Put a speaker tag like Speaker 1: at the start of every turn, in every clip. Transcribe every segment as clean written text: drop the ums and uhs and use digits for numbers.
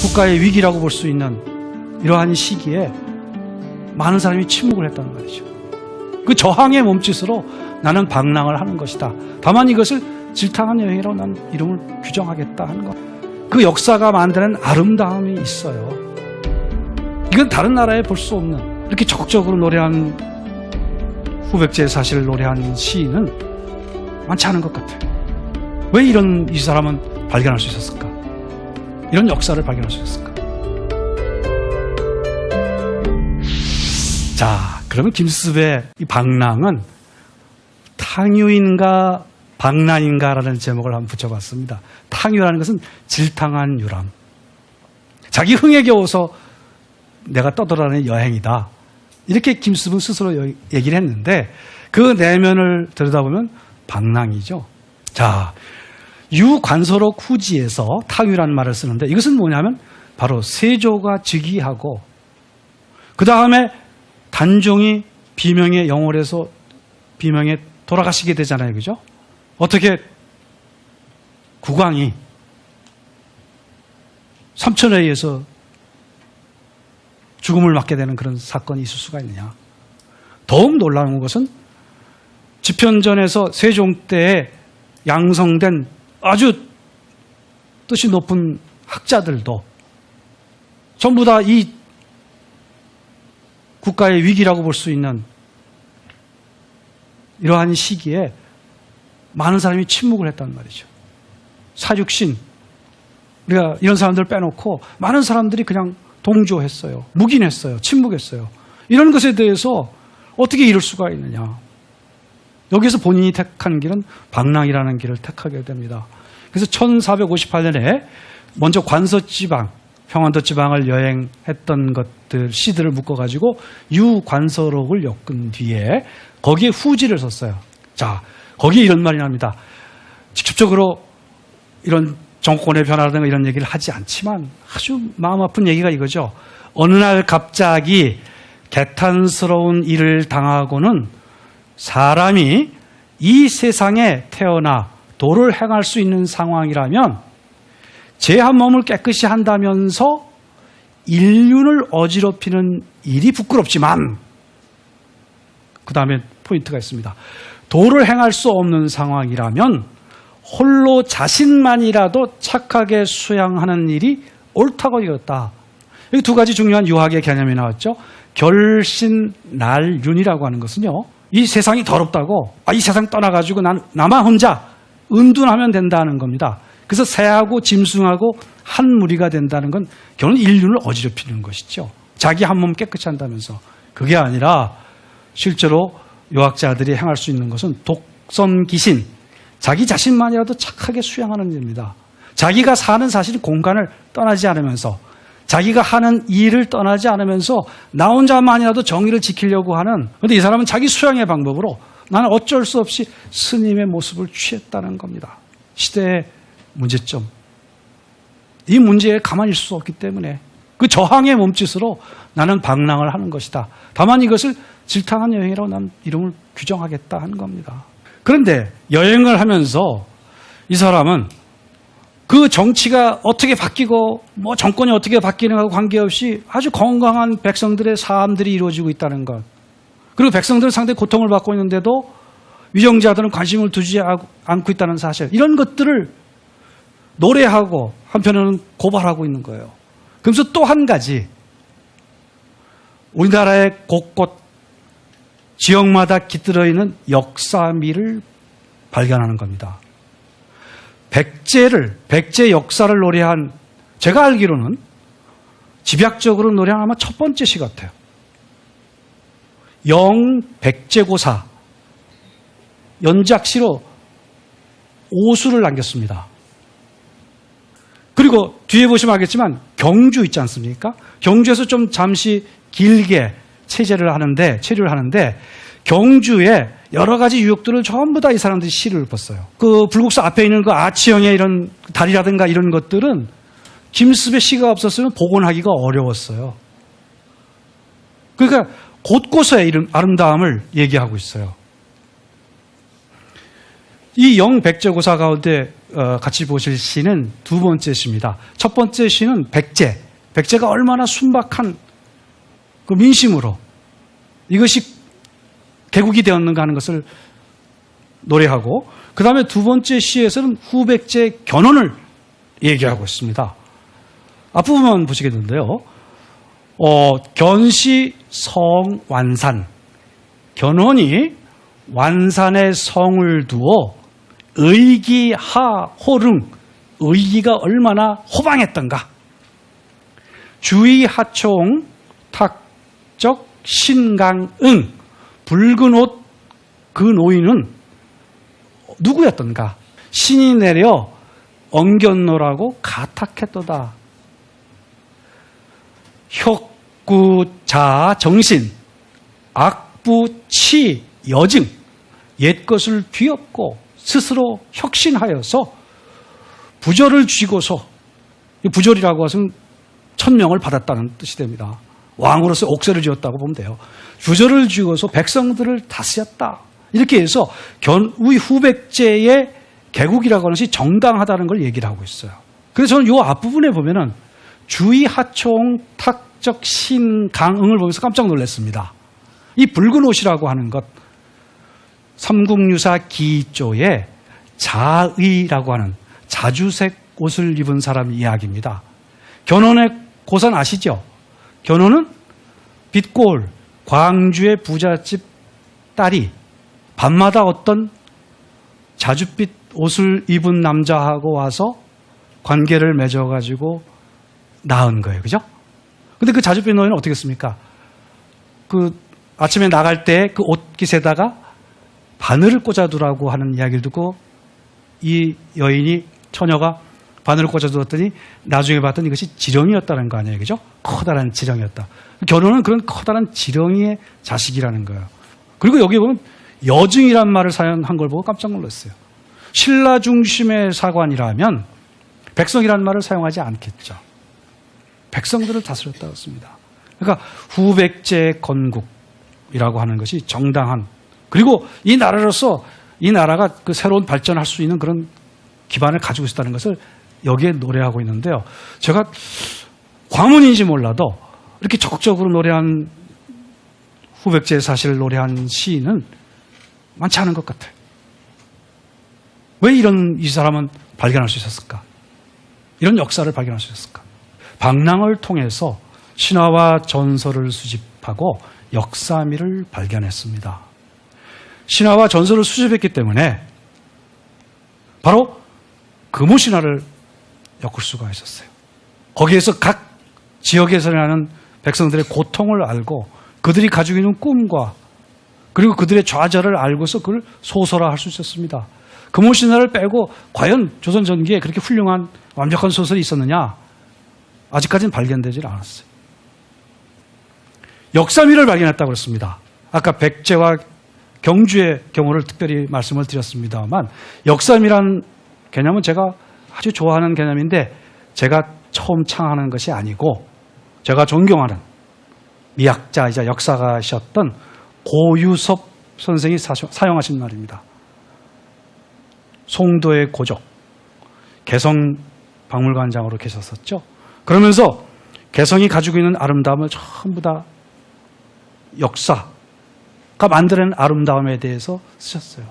Speaker 1: 국가의 위기라고 볼 수 있는 이러한 시기에 많은 사람이 침묵을 했다는 말이죠. 그 저항의 몸짓으로 나는 방랑을 하는 것이다. 다만 이것을 질타한 여행이라고 난 이름을 규정하겠다 하는 것. 그 역사가 만드는 아름다움이 있어요. 이건 다른 나라에 볼 수 없는, 이렇게 적극적으로 노래한 후백제의 사실을 노래한 시인은 많지 않은 것 같아요. 왜 이 사람은 발견할 수 있었을까? 이런 역사를 발견할 수 있었을까? 자, 그러면 김습의 이 방랑은 탕유인가 방랑인가라는 제목을 한번 붙여봤습니다. 탕유라는 것은 질탕한 유람. 자기 흥에 겨워서 내가 떠돌아다니는 여행이다. 이렇게 김습은 스스로 얘기를 했는데 그 내면을 들여다보면 방랑이죠. 자, 유관서록 후지에서 탕유라는 말을 쓰는데 이것은 뭐냐면 바로 세조가 즉위하고 그 다음에 단종이 비명의 영월에서 비명에 돌아가시게 되잖아요. 그죠? 어떻게 국왕이 삼천에 의해서 죽음을 맞게 되는 그런 사건이 있을 수가 있느냐. 더욱 놀라운 것은 집현전에서 세종 때에 양성된 아주 뜻이 높은 학자들도 전부 다 이 국가의 위기라고 볼 수 있는 이러한 시기에 많은 사람이 침묵을 했단 말이죠. 사육신, 우리가 이런 사람들 빼놓고 많은 사람들이 그냥 동조했어요. 묵인했어요. 침묵했어요. 이런 것에 대해서 어떻게 이럴 수가 있느냐. 여기서 본인이 택한 길은 방랑이라는 길을 택하게 됩니다. 그래서 1458년에 먼저 관서지방, 평안도 지방을 여행했던 것들, 시들을 묶어가지고 유관서록을 엮은 뒤에 거기에 후지를 썼어요. 자, 거기에 이런 말이 납니다. 직접적으로 이런 정권의 변화라든가 이런 얘기를 하지 않지만 아주 마음 아픈 얘기가 이거죠. 어느 날 갑자기 개탄스러운 일을 당하고는 사람이 이 세상에 태어나 도를 행할 수 있는 상황이라면 제 한 몸을 깨끗이 한다면서 인륜을 어지럽히는 일이 부끄럽지만 그 다음에 포인트가 있습니다. 도를 행할 수 없는 상황이라면 홀로 자신만이라도 착하게 수양하는 일이 옳다고 여겼다. 여기 두 가지 중요한 유학의 개념이 나왔죠. 결신날륜이라고 하는 것은요, 이 세상이 더럽다고, 이 세상 떠나가지고 나만 혼자 은둔하면 된다는 겁니다. 그래서 새하고 짐승하고 한 무리가 된다는 건 결국 인륜을 어지럽히는 것이죠. 자기 한 몸 깨끗이 한다면서. 그게 아니라 실제로 유학자들이 행할 수 있는 것은 독선기신, 자기 자신만이라도 착하게 수양하는 일입니다. 자기가 사는 사실 공간을 떠나지 않으면서, 자기가 하는 일을 떠나지 않으면서 나 혼자만이라도 정의를 지키려고 하는, 그런데 이 사람은 자기 수양의 방법으로 나는 어쩔 수 없이 스님의 모습을 취했다는 겁니다. 시대의 문제점. 이 문제에 가만히 있을 수 없기 때문에 그 저항의 몸짓으로 나는 방랑을 하는 것이다. 다만 이것을 질타한 여행이라고 난 이름을 규정하겠다 하는 겁니다. 그런데 여행을 하면서 이 사람은 그 정치가 어떻게 바뀌고 뭐 정권이 어떻게 바뀌는 것과 관계없이 아주 건강한 백성들의 삶들이 이루어지고 있다는 것. 그리고 백성들은 상당히 고통을 받고 있는데도 위정자들은 관심을 두지 않고 있다는 사실. 이런 것들을 노래하고 한편으로는 고발하고 있는 거예요. 그러면서 또 한 가지, 우리나라의 곳곳 지역마다 깃들어 있는 역사미를 발견하는 겁니다. 백제 역사를 노래한, 제가 알기로는 집약적으로 노래한 아마 첫 번째 시 같아요. 영백제고사 연작시로 5수를 남겼습니다. 그리고 뒤에 보시면 알겠지만 경주 있지 않습니까? 경주에서 좀 잠시 길게 체류를 하는데 경주에 여러 가지 유역들을 전부 다 이 사람들이 시를 읊었어요. 그 불국사 앞에 있는 그 아치형의 이런 다리라든가 이런 것들은 김습의 시가 없었으면 복원하기가 어려웠어요. 그러니까 곳곳의 이런 아름다움을 얘기하고 있어요. 이 영백제고사 가운데 같이 보실 시는 두 번째 시입니다. 첫 번째 시는 백제. 백제가 얼마나 순박한 그 민심으로 이것이 개국이 되었는가 하는 것을 노래하고, 그 다음에 두 번째 시에서는 후백제의 견혼을 얘기하고 있습니다. 앞부분만 보시게 되는데요. 견시 성완산. 견혼이 완산의 성을 두어 의기하 호릉. 의기가 얼마나 호방했던가. 주의 하총 탁적 신강응. 붉은 옷 그 노인은 누구였던가. 신이 내려 엉견노라고 가탁했도다. 혁구자 정신, 악부치 여증, 옛것을 뒤엎고 스스로 혁신하여서 부절을 쥐고서, 부절이라고 해서는 천명을 받았다는 뜻이 됩니다. 왕으로서 옥새를 지었다고 보면 돼요. 부절을 쥐고서 백성들을 다스렸다. 이렇게 해서 우리 후백제의 개국이라고 하는 것이 정당하다는 걸 얘기를 하고 있어요. 그래서 저는 이 앞부분에 보면은 주의 하총 탁적 신강응을 보면서 깜짝 놀랐습니다. 이 붉은 옷이라고 하는 것, 삼국유사 기조에 자의라고 하는 자주색 옷을 입은 사람 이야기입니다. 견훤의 고산 아시죠? 견훤은 빛골, 광주의 부잣집 딸이 밤마다 어떤 자줏빛 옷을 입은 남자하고 와서 관계를 맺어가지고 낳은 거예요. 그죠? 근데 그 자줏빛 노인은 어떻게 했습니까? 그 아침에 나갈 때 그 옷깃에다가 바늘을 꽂아두라고 하는 이야기를 듣고 이 여인이, 처녀가 바늘을 꽂아두었더니 나중에 봤더니 이것이 지렁이였다는 거 아니에요. 그죠? 커다란 지렁이였다. 견훤은 그런 커다란 지렁이의 자식이라는 거예요. 그리고 여기 보면 여증이란 말을 사용한 걸 보고 깜짝 놀랐어요. 신라 중심의 사관이라면 백성이라는 말을 사용하지 않겠죠. 백성들을 다스렸다고 했습니다. 그러니까 후백제 건국이라고 하는 것이 정당한, 그리고 이 나라로서 이 나라가 그 새로운 발전할 수 있는 그런 기반을 가지고 있었다는 것을 여기에 노래하고 있는데요. 제가 과문인지 몰라도 이렇게 적극적으로 노래한, 후백제의 사실을 노래한 시인은 많지 않은 것 같아요. 왜 이 사람은 발견할 수 있었을까? 이런 역사를 발견할 수 있었을까? 방랑을 통해서 신화와 전설을 수집하고 역사미를 발견했습니다. 신화와 전설을 수집했기 때문에 바로 금오신화를 엮을 수가 있었어요. 거기에서 각 지역에서 나는 백성들의 고통을 알고 그들이 가지고 있는 꿈과 그리고 그들의 좌절을 알고서 그걸 소설화할 수 있었습니다. 금오신화를 빼고 과연 조선 전기에 그렇게 훌륭한 완벽한 소설이 있었느냐? 아직까지는 발견되지 않았어요. 역사미를 발견했다고 그랬습니다. 아까 백제와 경주의 경우를 특별히 말씀을 드렸습니다만, 역사미란 개념은 제가 아주 좋아하는 개념인데 제가 처음 창안한 것이 아니고 제가 존경하는 미학자이자 역사가셨던 고유섭 선생이 사용하신 말입니다. 송도의 고적, 개성박물관장으로 계셨었죠. 그러면서 개성이 가지고 있는 아름다움을 전부 다 역사가 만드는 아름다움에 대해서 쓰셨어요.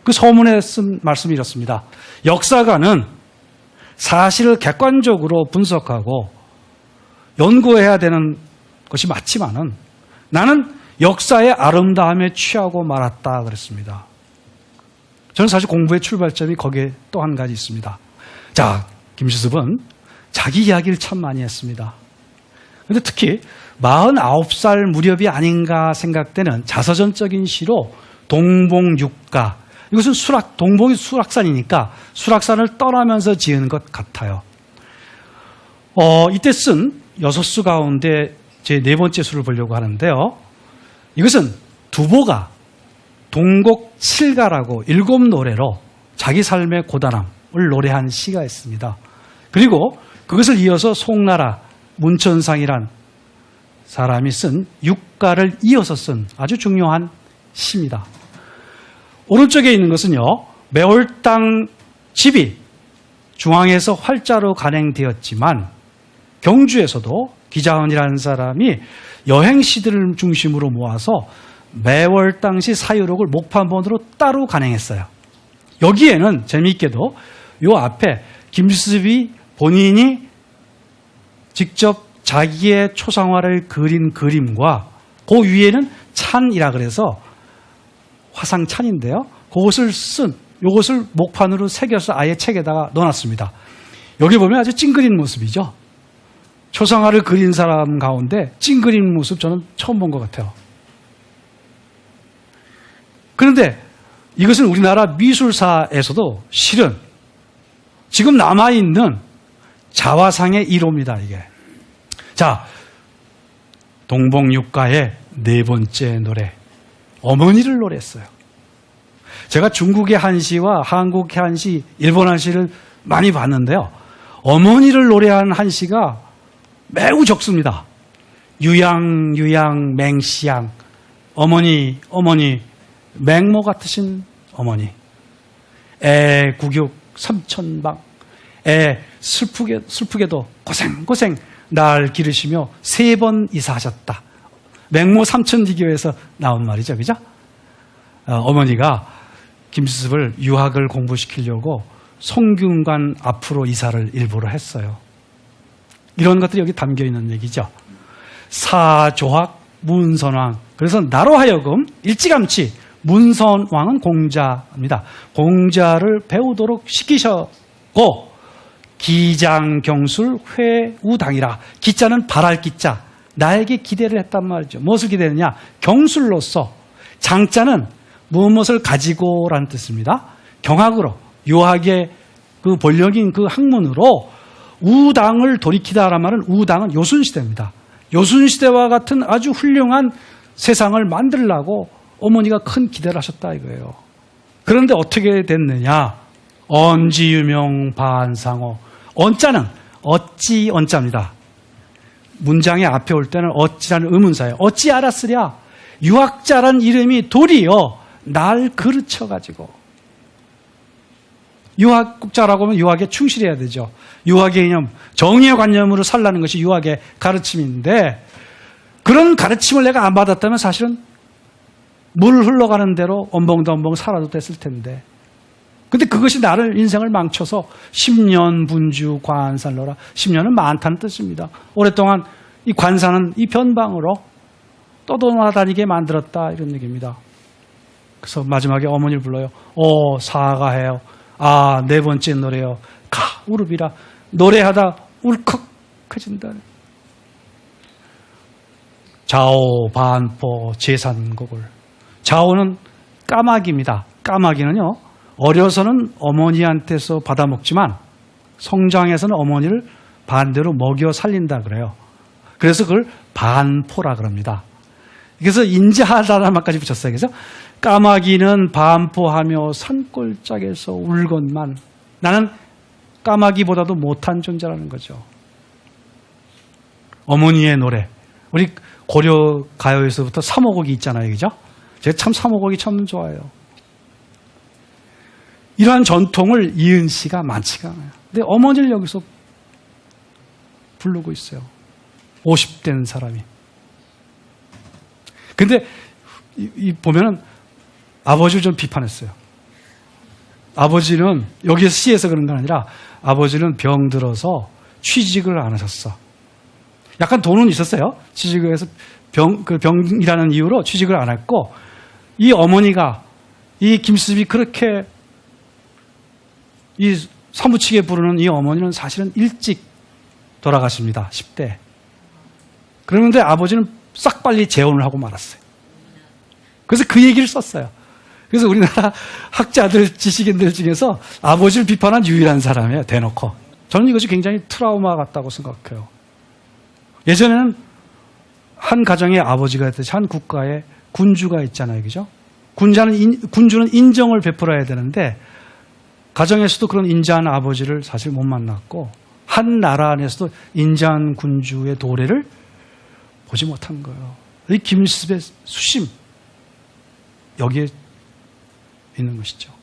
Speaker 1: 그 서문에 쓴 말씀이 이렇습니다. 역사가는 사실을 객관적으로 분석하고 연구해야 되는 것이 맞지만은 나는 역사의 아름다움에 취하고 말았다 그랬습니다. 저는 사실 공부의 출발점이 거기에 또 한 가지 있습니다. 자, 김시습은 자기 이야기를 참 많이 했습니다. 그런데 특히 49살 무렵이 아닌가 생각되는 자서전적인 시로 동봉육가, 이것은 동봉이 수락산이니까 수락산을 떠나면서 지은 것 같아요. 이때 쓴 6수 가운데 제 4번째 수를 보려고 하는데요. 이것은 두보가 동곡 7가라고 7노래로 자기 삶의 고단함을 노래한 시가 있습니다. 그리고 그것을 이어서 송나라 문천상이란 사람이 쓴 육가를 이어서 쓴 아주 중요한 시입니다. 오른쪽에 있는 것은요, 매월당 집이 중앙에서 활자로 간행되었지만 경주에서도 기자원이라는 사람이 여행시들을 중심으로 모아서 매월 당시 사유록을 목판본으로 따로 간행했어요. 여기에는 재미있게도 요 앞에 김수습이 본인이 직접 자기의 초상화를 그린 그림과 그 위에는 찬이라 그래서 화상찬인데요. 그것을 요것을 목판으로 새겨서 아예 책에다가 넣어놨습니다. 여기 보면 아주 찡그린 모습이죠. 초상화를 그린 사람 가운데 찡그린 모습 저는 처음 본 것 같아요. 그런데 이것은 우리나라 미술사에서도 실은 지금 남아있는 자화상의 1호입니다. 이게. 자, 동봉육가의 네 번째 노래, 어머니를 노래했어요. 제가 중국의 한시와 한국의 한시, 일본 한시를 많이 봤는데요. 어머니를 노래한 한시가 매우 적습니다. 유양, 맹시양, 어머니, 맹모 같으신 어머니, 애 구육 삼천방, 애 슬프게도 고생 날 기르시며 3번 이사하셨다. 맹모 삼천리교에서 나온 말이죠, 그죠? 어머니가 김수습을 유학을 공부시키려고 송균관 앞으로 이사를 일부러 했어요. 이런 것들이 여기 담겨 있는 얘기죠. 사조학 문선왕. 그래서 나로 하여금 일찌감치 문선왕은 공자입니다. 공자를 배우도록 시키셨고 기장경술 회우당이라. 기자는 바랄 기자. 나에게 기대를 했단 말이죠. 무엇을 기대했느냐? 경술로서. 장자는 무엇을 가지고라는 뜻입니다. 경학으로 유학의 그 본령인 그 학문으로 우당을 돌이키다라는 말은 우당은 요순시대입니다. 요순시대와 같은 아주 훌륭한 세상을 만들려고 어머니가 큰 기대를 하셨다 이거예요. 그런데 어떻게 됐느냐? 언지유명 반상어. 언자는 어찌 언자입니다. 문장의 앞에 올 때는 어찌라는 의문사예요. 어찌 알았으랴? 유학자란 이름이 도리어 날 그르쳐가지고. 유학자라고 하면 유학에 충실해야 되죠. 유학의 개념, 정의의 관념으로 살라는 것이 유학의 가르침인데 그런 가르침을 내가 안 받았다면 사실은 물 흘러가는 대로 엄벙덤벙 살아도 됐을 텐데. 근데 그것이 나를 인생을 망쳐서 10년 분주 관살로라. 10년은 많다는 뜻입니다. 오랫동안 이 관사는 이 변방으로 떠돌아다니게 만들었다 이런 얘기입니다. 그래서 마지막에 어머니를 불러요. 사가해요. 네 번째 노래요. 가 우르비라. 노래하다 울컥해진다. 자오 반포 제산곡을. 자오는 까마귀입니다. 까마귀는요. 어려서는 어머니한테서 받아먹지만 성장해서는 어머니를 반대로 먹여 살린다 그래요. 그래서 그걸 반포라 그럽니다. 그래서 인자하다는 말까지 붙였어요. 그래서 까마귀는 반포하며 산골짜기에서 울건만 나는 까마귀보다도 못한 존재라는 거죠. 어머니의 노래. 우리 고려 가요에서부터 삼오곡이 있잖아요. 그죠? 제가 참 삼오곡이 참 좋아해요. 이러한 전통을 이은 씨가 많지가 않아요. 근데 어머니를 여기서 부르고 있어요. 50된 사람이. 근데 보면은 아버지를 좀 비판했어요. 아버지는 여기서 시에서 그런 건 아니라 아버지는 병들어서 취직을 안 하셨어. 약간 돈은 있었어요. 취직을 해서 병이라는 이유로 취직을 안 했고 이 어머니가 이 김수습이 그렇게 이 사무치게 부르는 이 어머니는 사실은 일찍 돌아가십니다. 10대. 그런데 아버지는 싹 빨리 재혼을 하고 말았어요. 그래서 그 얘기를 썼어요. 그래서 우리나라 학자들, 지식인들 중에서 아버지를 비판한 유일한 사람이에요. 대놓고. 저는 이것이 굉장히 트라우마 같다고 생각해요. 예전에는 한 가정의 아버지가 있듯이 한 국가에 군주가 있잖아요. 그죠? 군주는 인정을 베풀어야 되는데 가정에서도 그런 인자한 아버지를 사실 못 만났고 한 나라 안에서도 인자한 군주의 도래를 보지 못한 거예요. 이 김수습의 수심 여기에 있는 것이죠.